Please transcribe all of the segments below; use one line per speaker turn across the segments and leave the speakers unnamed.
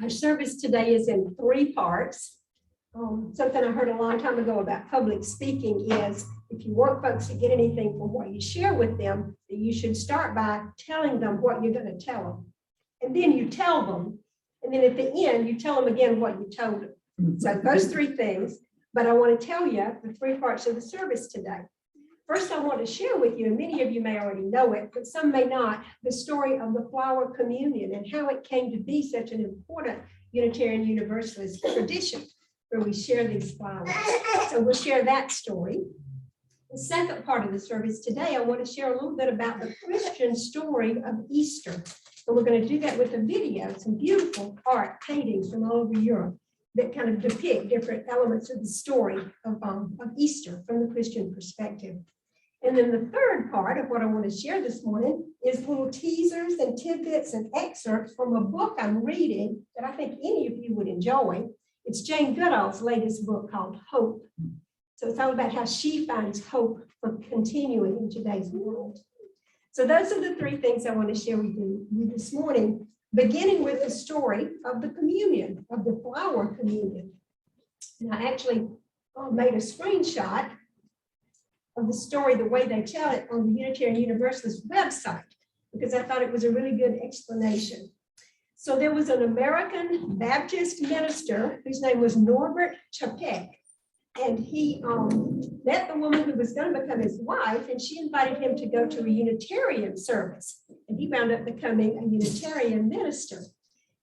Our service today is in 3 parts. Something I heard a long time ago about public speaking is if you want folks to get anything from what you share with them, that you should start by telling them what you're going to tell them. And then you tell them. And then at the end, you tell them again what you told them. So those 3 things. But I want to tell you the 3 parts of the service today. First, I want to share with you, and many of you may already know it, but some may not, the story of the flower communion and how it came to be such an important Unitarian Universalist tradition where we share these flowers. So we'll share that story. The second part of the service today, I want to share a little bit about the Christian story of Easter. And we're going to do that with a video, some beautiful art paintings from all over Europe that kind of depict different elements of the story of Easter from the Christian perspective. And then the third part of what I want to share this morning is little teasers and tidbits and excerpts from a book I'm reading that I think any of you would enjoy. It's Jane Goodall's latest book called Hope. So it's all about how she finds hope for continuing in today's world. So those are the 3 things I want to share with you this morning, beginning with the story of the communion, of the flower communion. And I actually made a screenshot of the story, the way they tell it on the Unitarian Universalist website, because I thought it was a really good explanation. So there was an American Baptist minister whose name was Norbert Chapek, and he met the woman who was going to become his wife, and she invited him to go to a Unitarian service, and he wound up becoming a Unitarian minister.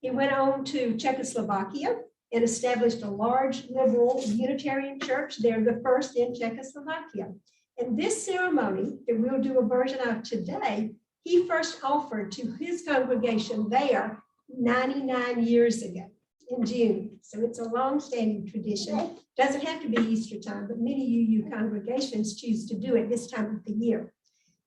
He went on to Czechoslovakia and established a large liberal Unitarian church there, the first in Czechoslovakia. And this ceremony that we'll do a version of today, he first offered to his congregation there 99 years ago in June. So it's a long-standing tradition. Doesn't have to be Easter time, but many UU congregations choose to do it this time of the year.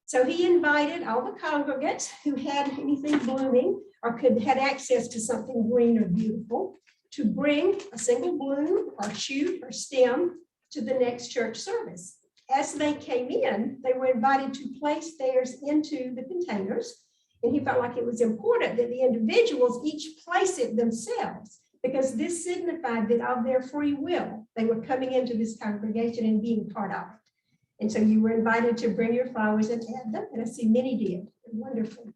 So he invited all the congregants who had anything blooming or had access to something green or beautiful to bring a single bloom or shoot or stem to the next church service. As they came in, they were invited to place theirs into the containers. And he felt like it was important that the individuals each place it themselves, because this signified that of their free will, they were coming into this congregation and being part of it. And so you were invited to bring your flowers and add them, and I see many did. Wonderful.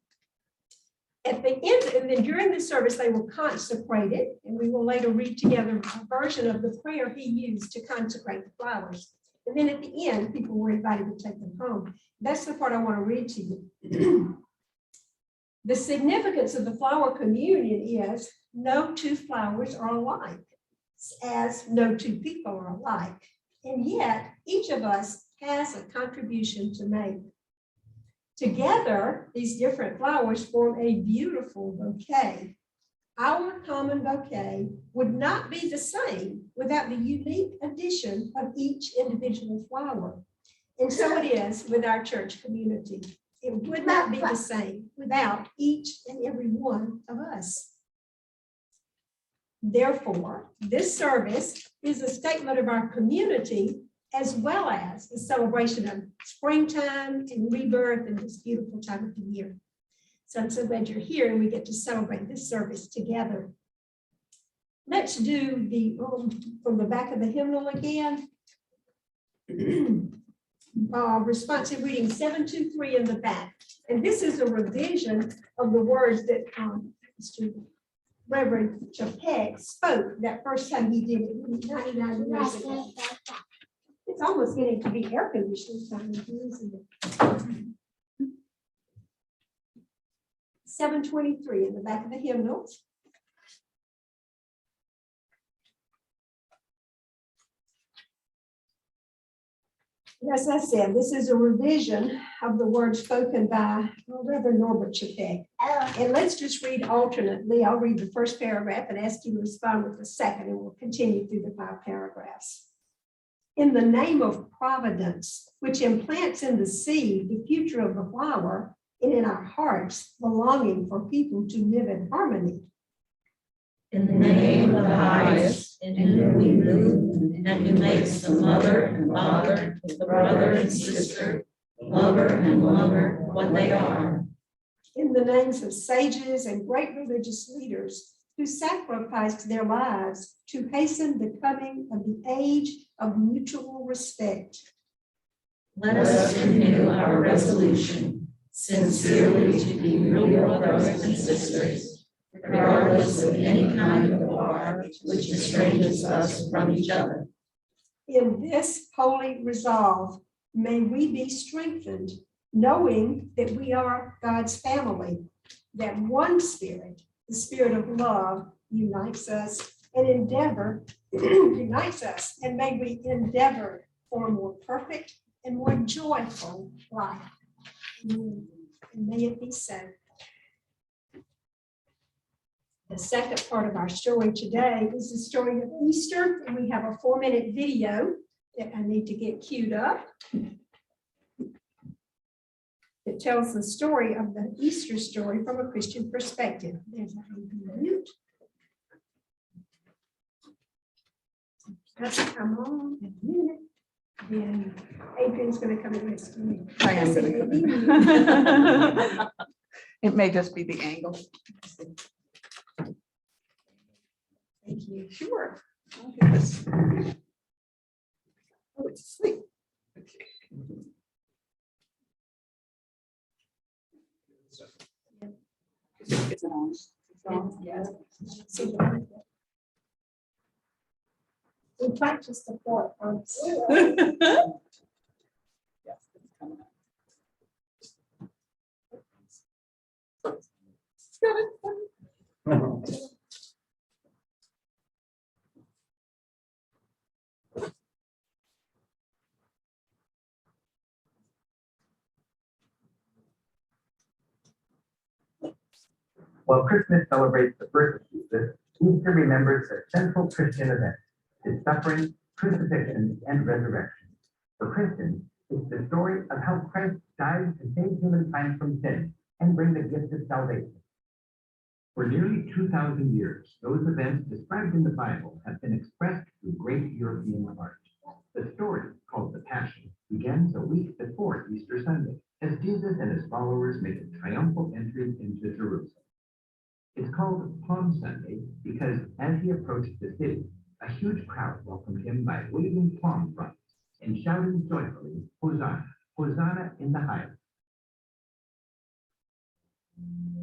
At the end, and then during the service, they were consecrated, and we will later read together a version of the prayer he used to consecrate the flowers. And then at the end, people were invited to take them home. That's the part I want to read to you. The significance of the flower communion is no 2 flowers are alike, as no 2 people are alike. And yet, each of us has a contribution to make. Together, these different flowers form a beautiful bouquet. Our common bouquet would not be the same without the unique addition of each individual flower. And so it is with our church community. It would not be the same without each and every one of us. Therefore, this service is a statement of our community as well as a celebration of springtime and rebirth in this beautiful time of the year. So I'm so glad you're here and we get to celebrate this service together. Let's do the, from the back of the hymnal again. Responsive reading 723 in the back. And this is a revision of the words that Reverend Chapek spoke that first time he did it 99 years ago. It's almost getting to be air conditioning time, isn't it? 723 in the back of the hymnal. As I said, this is a revision of the words spoken by Reverend Norbert Chapek. And let's just read alternately. I'll read the first paragraph and ask you to respond with the second, and we'll continue through the 5 paragraphs. In the name of providence, which implants in the seed the future of the flower, and in our hearts the longing for people to live in harmony.
In the name of the highest, in whom we move, and who makes the mother and father, the brother and sister, lover and lover, what they are.
In the names of sages and great religious leaders, who sacrificed their lives to hasten the coming of the age of mutual respect.
Let us renew our resolution sincerely to be real brothers and sisters, regardless of any kind of bar which estranges us from each other.
In this holy resolve, may we be strengthened, knowing that we are God's family, that one Spirit, the Spirit of love, unites us and may we endeavor for a more perfect and more joyful life. And may it be so. The second part of our story today is the story of Easter, and we have a 4-minute video that I need to get queued up. It tells the story of the Easter story from a Christian perspective. There's a mute. That's come on in a minute. Then Adrian's going to come and rescue me.
I am going to come in. It may just be the angle.
Thank you.
Sure. I'll do this. Oh, it's asleep. Okay. Is it on? It's on?
Yes. We practiced the part once.
Yes, it's coming up. Got it.
While Christmas celebrates the birth of Jesus, Easter remembers a central Christian event, his suffering, crucifixion, and resurrection. For Christians, it's the story of how Christ died to save humankind from sin and bring the gift of salvation. For nearly 2,000 years, those events described in the Bible have been expressed through great European art. The story, called the Passion, begins a week before Easter Sunday, as Jesus and his followers make a triumphal entry into Jerusalem. It's called Palm Sunday because as he approached the city, a huge crowd welcomed him by waving palm fronds and shouting joyfully, Hosanna, Hosanna in the highest.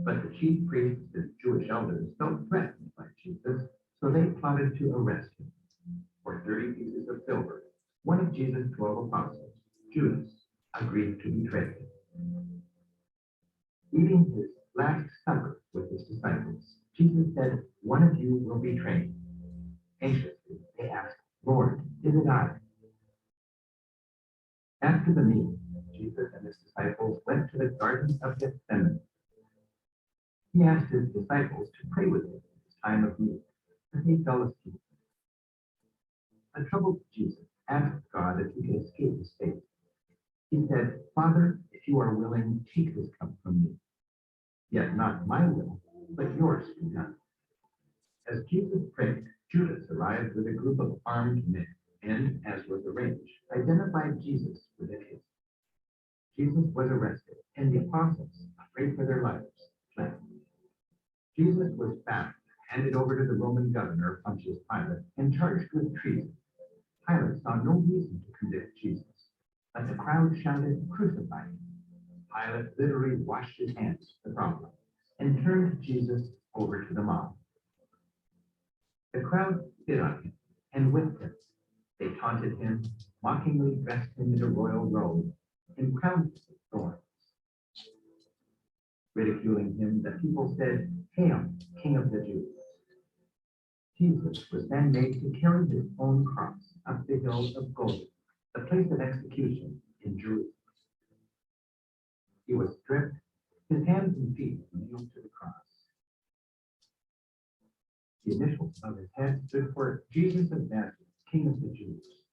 But the chief priests and Jewish elders felt threatened by Jesus, so they plotted to arrest him. For 30 pieces of silver, one of Jesus' 12 apostles, Judas, agreed to betray him. Eating his last supper with his disciples, Jesus said, "One of you will betray me." Anxiously, they asked, "Lord, is it I?" After the meal, Jesus and his disciples went to the Garden of Gethsemane. He asked his disciples to pray with him at this time of need, but they fell asleep. A troubled Jesus asked God if he could escape his fate. He said, "Father, if you are willing, take this cup from me. Yet not my will, but yours be done." As Jesus prayed, Judas arrived with a group of armed men and, as was arranged, identified Jesus with a kiss. Jesus was arrested, and the apostles, afraid for their lives, fled. Jesus was found, handed over to the Roman governor Pontius Pilate, and charged with treason. Pilate saw no reason to convict Jesus, but the crowd shouted, "Crucify him." Pilate literally washed his hands of the problem and turned Jesus over to the mob. The crowd spit on him and whipped him. They taunted him, mockingly dressed him in a royal robe, and crowned him with thorns. Ridiculing him, the people said, "Hail, King of the Jews." Jesus was then made to carry his own cross up the hill of Golgotha, the place of execution in Jerusalem. He was stripped, his hands and feet nailed to the cross. The initials of his head stood for Jesus of Nazareth, King of the Jews.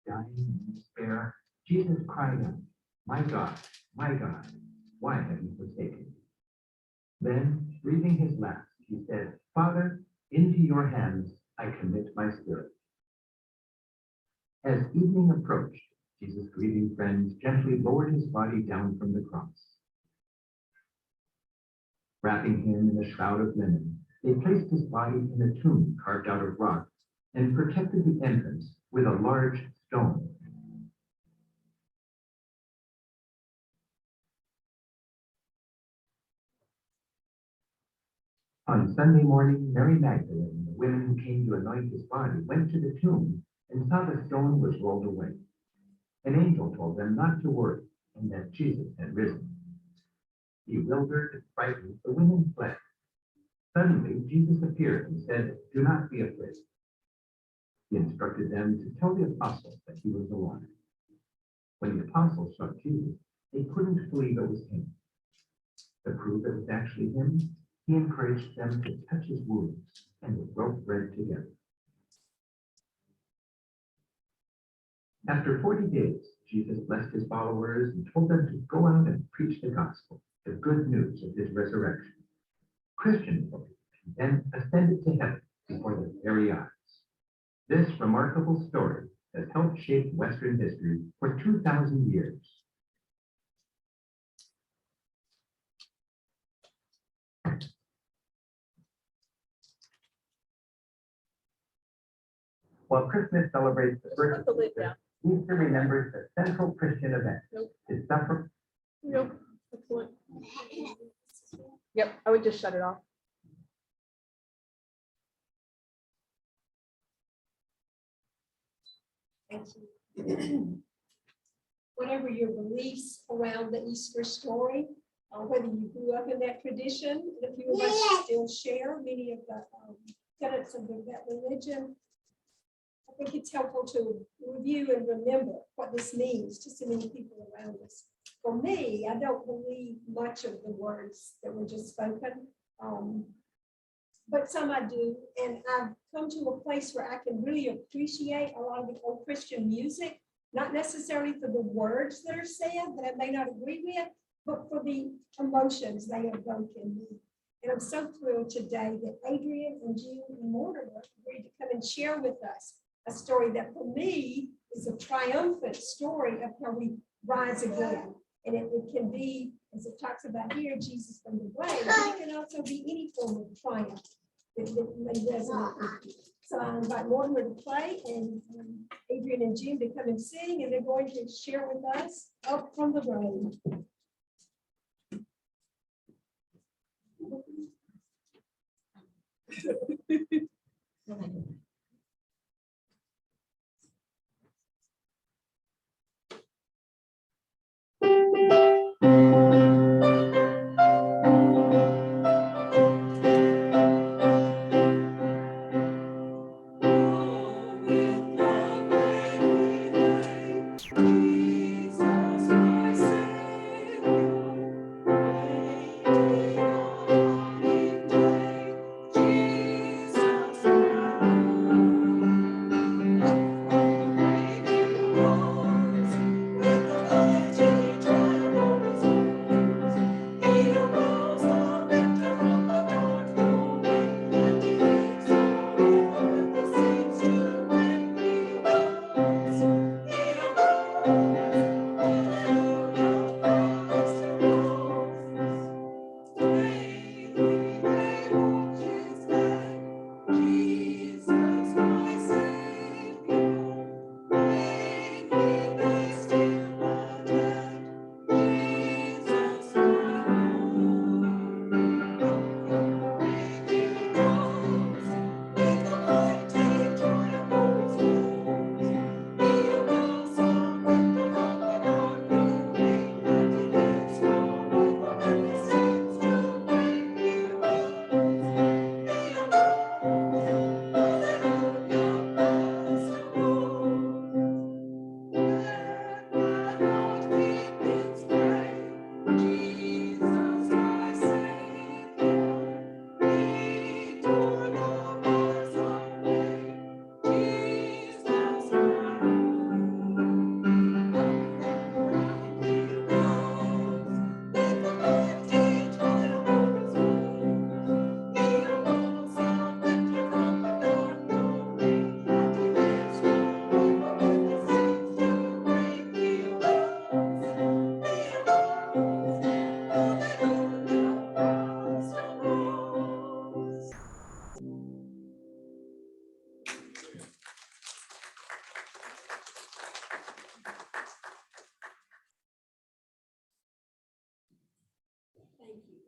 Dying in despair, Jesus cried out, my God, why have you forsaken me?" Then, breathing his last, he said, "Father, into your hands I commit my spirit." As evening approached, Jesus' grieving friends gently lowered his body down from the cross. Wrapping him in a shroud of linen, They placed his body in a tomb carved out of rock and protected the entrance with a large stone. On Sunday morning, Mary Magdalene, the women who came to anoint his body, went to the tomb and saw the stone was rolled away. An angel told them not to worry and that Jesus had risen. Bewildered and frightened, the women fled. Suddenly, Jesus appeared and said, "Do not be afraid." He instructed them to tell the apostles that he was alive. When the apostles saw Jesus, they couldn't believe it was him. To prove it was actually him, he encouraged them to touch his wounds and the broke bread together. After 40 days, Jesus blessed his followers and told them to go out and preach the gospel, the good news of his resurrection. Christians believed and then ascended to heaven before their very eyes. This remarkable story has helped shape Western history for 2,000 years. While Christmas celebrates the birth of Jesus, Easter remembers the central Christian event, his suffering.
Nope, excellent. Yep, I would just shut it off.
Thank you. Whatever your beliefs around the Easter story, whether you grew up in that tradition, and a few of us still share many of the tenets of that religion, I think it's helpful to review and remember what this means to so many people around us. For me, I don't believe much of the words that were just spoken, but some I do. And I've come to a place where I can really appreciate a lot of the old Christian music, not necessarily for the words that are said that I may not agree with, but for the emotions they evoke in me. And I'm so thrilled today that Adrian and June and Mortimer agreed to come and share with us a story that for me is a triumphant story of how we rise again. And it can be, as it talks about here, Jesus from the grave, but it can also be any form of triumph that may resonate with you. So I invite Mortimer to play and Adrian and June to come and sing, and they're going to share with us Up from the Grave.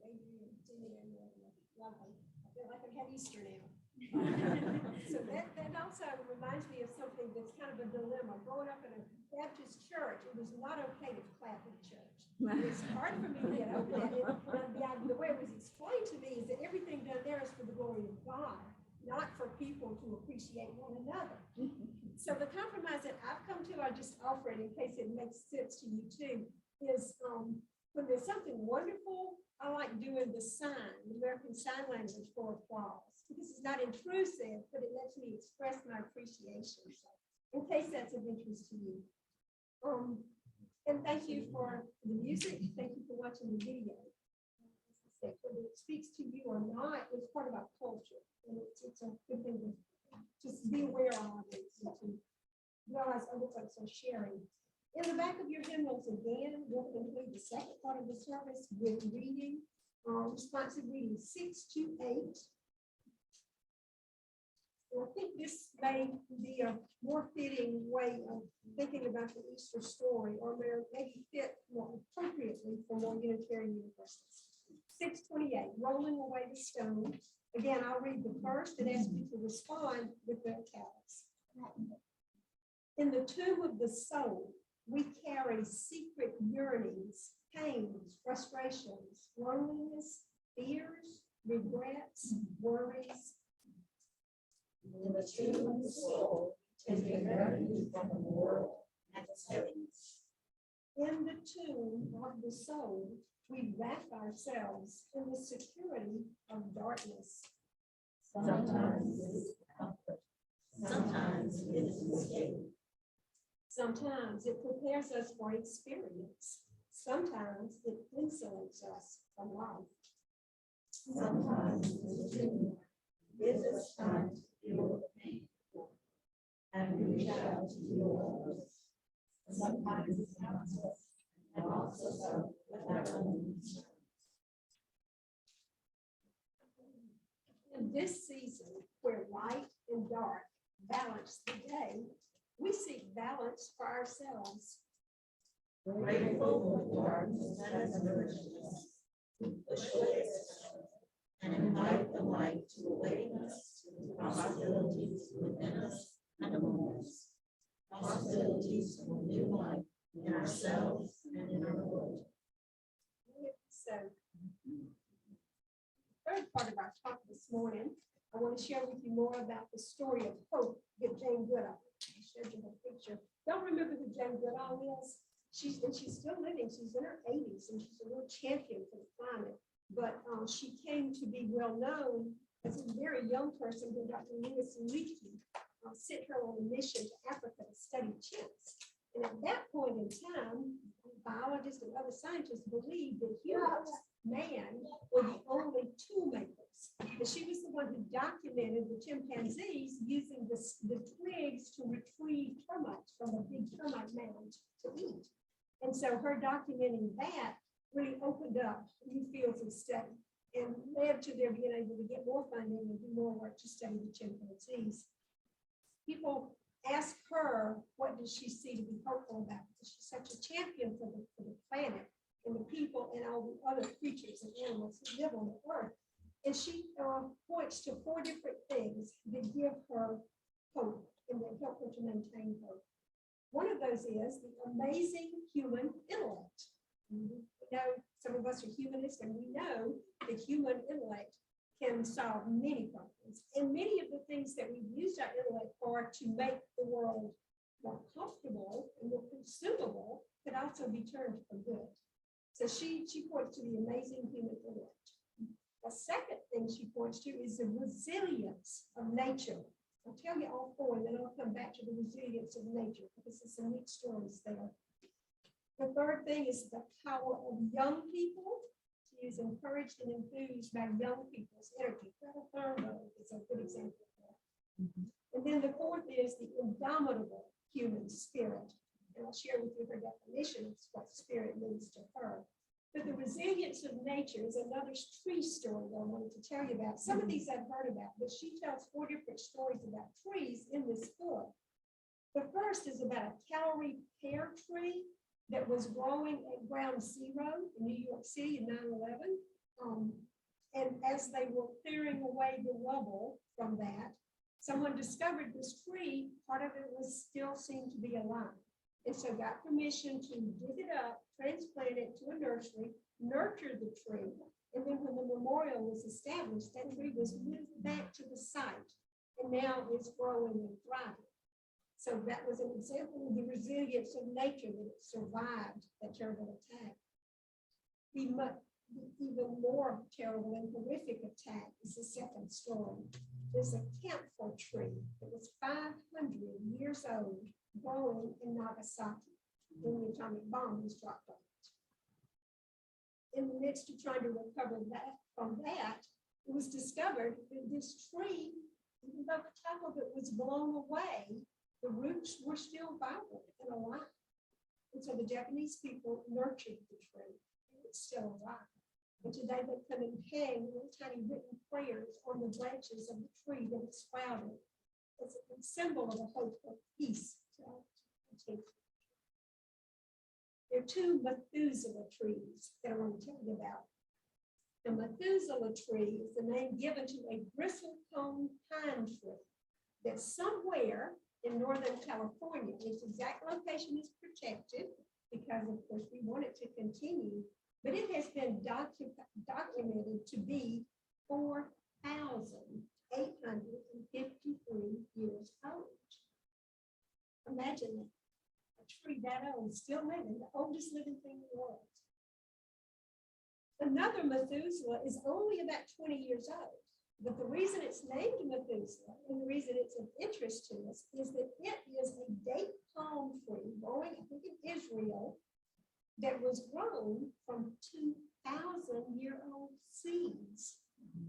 Amen. Lovely. I feel like I've had Easter now. So that also reminds me of something that's kind of a dilemma. Growing up in a Baptist church, it was not okay to clap in church. It's hard for me to get over that. The way it was explained to me is that everything done there is for the glory of God, not for people to appreciate one another. So the compromise that I've come to, I just offer it in case it makes sense to you too, is when there's something wonderful, I like doing the sign, the American Sign Language for applause, because it's not intrusive, but it lets me express my appreciation. So in case that's of interest to you. And thank you for the music. Thank you for watching the video. Whether it speaks to you or not, it's part of our culture. And it's a good thing to just be aware of it and to realize other folks are sharing. In the back of your hymnals again, we'll conclude the second part of the service with reading, responsive reading 6 to 8. And I think this may be a more fitting way of thinking about the Easter story, or maybe fit more appropriately for more Unitarian Universalists. 6:28, rolling away the stone. Again, I'll read the first and ask you to respond with the italics. In the tomb of the soul, we carry secret yearnings, pains, frustrations, loneliness, fears, regrets, worries.
In the tomb of the soul, take refuge from the world and its heaviness.
In the tomb of the soul, we wrap ourselves in the security of darkness.
Sometimes it is comfort, sometimes it is escape.
Sometimes it prepares us for experience. Sometimes it insulates us from life.
Sometimes it gives us time to feel the pain and reach out to heal others. Sometimes it helps us and also so with our own concerns.
In this season where light and dark balance the day, we seek balance for ourselves.
Grateful for the darkness that has nourished us, we push away its shadow and invite the light to awaken us to the possibilities within us and among us. Possibilities for new life in ourselves and in our world.
So, third part of our talk this morning, I want to share with you more about the story of hope that Jane Goodall. I showed you the picture. Don't remember who Jane Goodall is? She's still living. She's in her 80s and she's a real champion for the climate. But she came to be well known as a very young person who Dr. Lewis Leakey sent her on a mission to Africa to study chimps. And at that point in time, biologists and other scientists believed that humans, man, were the only tool makers. And she was the one who documented the chimpanzees using the twigs to retrieve termites from a big termite mound to eat. And so her documenting that really opened up new fields of study and led to their being able to get more funding and do more work to study the chimpanzees. People ask her, what does she see to be hopeful about? Because she's such a champion for the planet and the people and all the other creatures and animals that live on the earth. And she points to 4 different things that give her hope and that help her to maintain hope. One of those is the amazing human intellect. We know some of us are humanists, and we know that human intellect can solve many problems. And many of the things that we've used our intellect for to make the world more comfortable and more consumable could also be turned for good. So she points to the amazing human intellect. A second thing she points to is the resilience of nature. I'll tell you all 4, and then I'll come back to the resilience of nature because there's some neat stories there. The third thing is the power of young people. She is encouraged and enthused by young people's energy. Greta Thunberg is a good example of that. And then the 4th is the indomitable human spirit. And I'll share with you her definition of what spirit means to her. But the resilience of nature is another tree story that I wanted to tell you about. Some of these I've heard about, but she tells 4 different stories about trees in this book. The first is about a Callery pear tree that was growing at ground zero in New York City in 9/11. And as they were clearing away the rubble from that, someone discovered this tree, part of it was still seemed to be alive. And so got permission to dig it up, transplant it to a nursery, nurture the tree. And then when the memorial was established, that tree was moved back to the site. And now it's growing and thriving. So that was an example of the resilience of nature, that it survived that terrible attack. The even more terrible and horrific attack is the second story. There's a camphor tree that was 500 years old, growing in Nagasaki when the atomic bomb was dropped on it. In the midst of trying to recover that from that, it was discovered that this tree, even though the top of it was blown away, the roots were still vibrant and alive. And so the Japanese people nurtured the tree, and it's still alive. And today they come and hang little tiny written prayers on the branches of the tree that is sprouted as a symbol of a hope of peace. There are two Methuselah trees that I want to tell you about. The Methuselah tree is the name given to a bristlecone pine tree that's somewhere in Northern California. Its exact location is protected because, of course, we want it to continue. But it has been documented to be 4,853 years old. Imagine that. A tree that old, still living, the oldest living thing in the world. Another Methuselah is only about 20 years old. But the reason it's named Methuselah and the reason it's of interest to us is that it is a date palm tree growing, I think, in Israel, that was grown from 2,000-year-old seeds.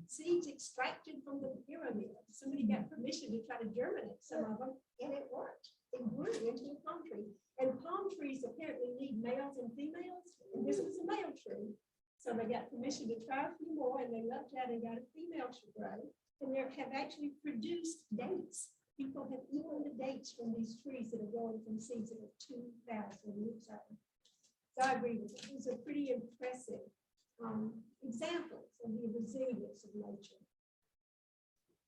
Seeds extracted from the pyramid. Somebody got permission to try to germinate some of them, and it worked. It grew into a palm tree. And palm trees apparently need males and females, and this was a male tree. So they got permission to try a few more, and they left out and got a female to grow. And they have actually produced dates. People have eaten the dates from these trees that are growing from seeds that are 2,000 years old. So I agree with it. These are pretty impressive examples of the resilience of nature.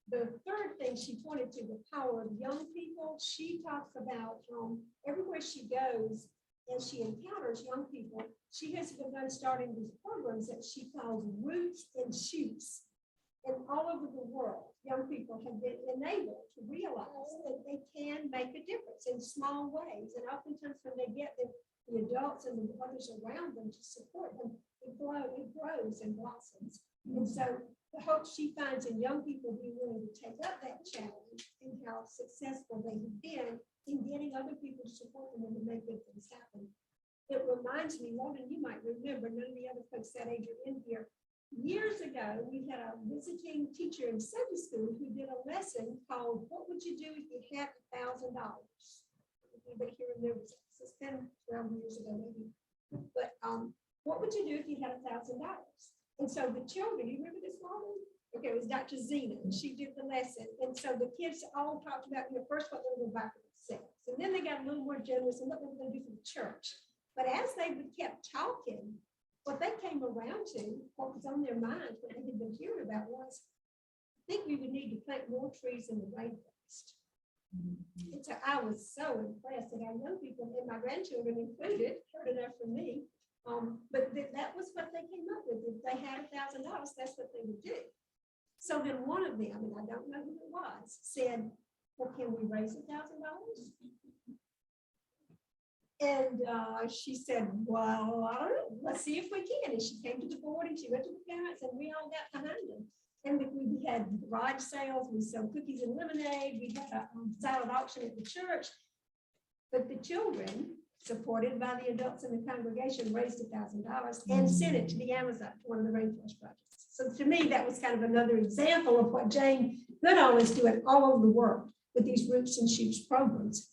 The third thing she pointed to, the power of young people. She talks about everywhere she goes and she encounters young people, she has begun starting these programs that she calls roots and shoots. And all over the world, young people have been enabled to realize that they can make a difference in small ways. And oftentimes when they get the adults and the others around them to support them, it grows and blossoms. And so the hope she finds in young people being willing to take up that challenge and how successful they have been in getting other people to support them and to make good things happen. It reminds me, Logan, you might remember, none of the other folks that age are in here. Years ago, we had a visiting teacher in Sunday school who did a lesson called, "What would you do if you had $1,000?" Anybody here remembers that? It's 10, 12 years ago, maybe. But what would you do if you had $1,000? And so the children, you remember this woman? Okay, it was Dr. Zena, and she did the lesson. And so the kids all talked about, first what they were going to buy for themselves. And then they got a little more generous and what they were going to do for the church. But as they kept talking, what they came around to, what was on their minds, what they had been hearing about was, I think we would need to plant more trees in the rainforest. And so I was so impressed that our young people, and my grandchildren included, heard enough from me. But that was what they came up with. If they had $1,000, that's what they would do. So then one of them, and I don't know who it was, said, "Well, can we raise $1,000?" And she said, "Well, I don't know. Let's see if we can." And she came to the board and she went to the parents, and we all got behind them. And we had garage sales, we sold cookies and lemonade, we had a silent auction at the church. But the children, supported by the adults in the congregation, raised $1,000 and sent it to the Amazon, to one of the rainforest projects. So to me, that was kind of another example of what Jane Goodall is doing all over the world with these Roots and Shoots programs.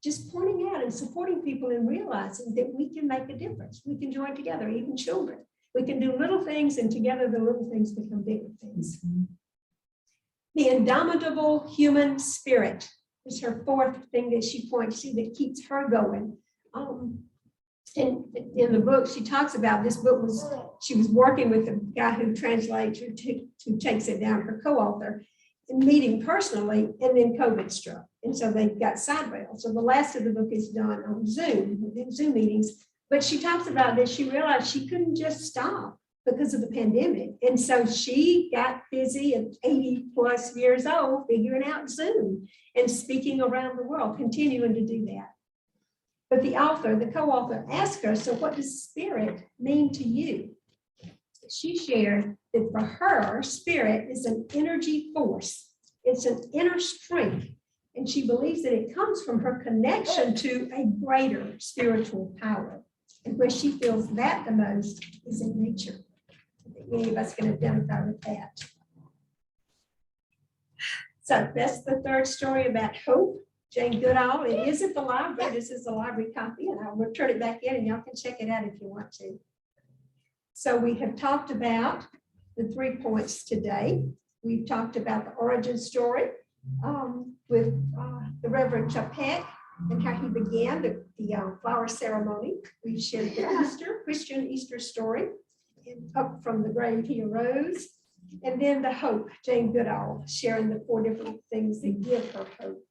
Just pointing out and supporting people and realizing that we can make a difference. We can join together, even children. We can do little things, and together the little things become bigger things. The indomitable human spirit is her fourth thing that she points to that keeps her going. In the book, she talks about, this book was she was working with the guy who translates, who takes it down, her co-author, and meeting personally, and then COVID struck. And so they got sideways. So the last of the book is done on Zoom, in Zoom meetings. But she talks about that she realized she couldn't just stop because of the pandemic. And so she got busy at 80 plus years old, figuring out Zoom and speaking around the world, continuing to do that. But the author, the co-author, asked her, so what does spirit mean to you? She shared that for her, spirit is an energy force. It's an inner strength. And she believes that it comes from her connection to a greater spiritual power. And where she feels that the most is in nature. I think many of us can identify with that. So that's the third story about hope. Jane Goodall. It is at the library. This is a library copy, and I'll return it back in, and y'all can check it out if you want to. So we have talked about the 3 points today. We've talked about the origin story with the Reverend Chapek and how he began the flower ceremony. We shared the Easter, Christian Easter story, and up from the grave he arose. And then the hope, Jane Goodall, sharing the 4 different things that give her hope.